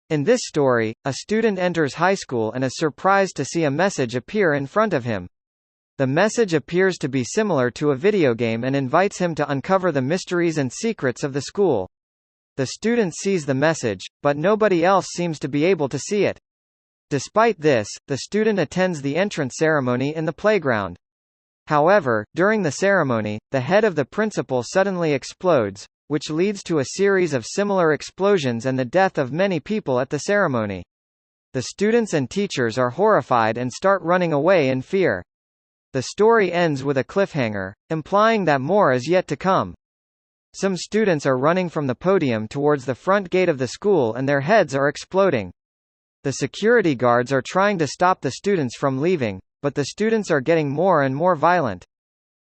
In this story, a student enters high school and is surprised to see a message appear in front of him. The message appears to be similar to a video game and invites him to uncover the mysteries and secrets of the school. The student sees the message, but nobody else seems to be able to see it. Despite this, the student attends the entrance ceremony in the playground. However, during the ceremony, the head of the principal suddenly explodes, which leads to a series of similar explosions and the death of many people at the ceremony. The students and teachers are horrified and start running away in fear. The story ends with a cliffhanger, implying that more is yet to come. Some students are running from the podium towards the front gate of the school and their heads are exploding. The security guards are trying to stop the students from leaving, but the students are getting more and more violent.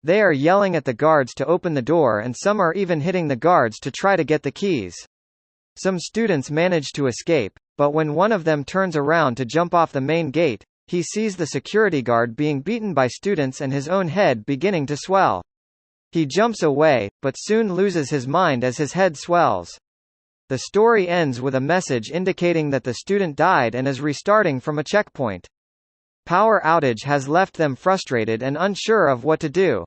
They are yelling at the guards to open the door and some are even hitting the guards to try to get the keys. Some students manage to escape, but when one of them turns around to jump off the main gate, he sees the security guard being beaten by students and his own head beginning to swell. He jumps away, but soon loses his mind as his head swells. The story ends with a message indicating that the student died and is restarting from a checkpoint. Power outage has left them frustrated and unsure of what to do.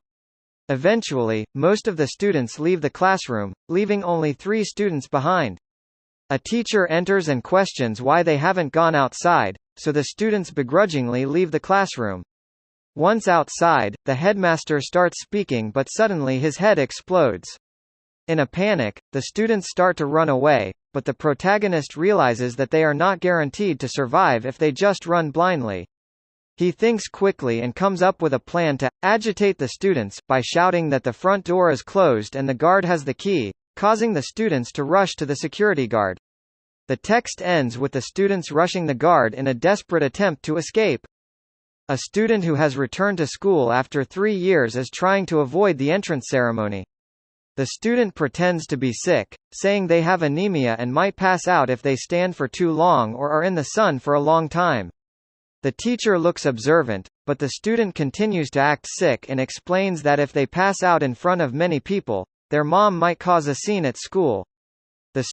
Eventually, most of the students leave the classroom, leaving only 3 students behind. A teacher enters and questions why they haven't gone outside, so the students begrudgingly leave the classroom. Once outside, the headmaster starts speaking but suddenly his head explodes. In a panic, the students start to run away, but the protagonist realizes that they are not guaranteed to survive if they just run blindly. He thinks quickly and comes up with a plan to agitate the students by shouting that the front door is closed and the guard has the key, causing the students to rush to the security guard. The text ends with the students rushing the guard in a desperate attempt to escape. A student who has returned to school after 3 years is trying to avoid the entrance ceremony. The student pretends to be sick, saying they have anemia and might pass out if they stand for too long or are in the sun for a long time. The teacher looks observant, but the student continues to act sick and explains that if they pass out in front of many people, their mom might cause a scene at school.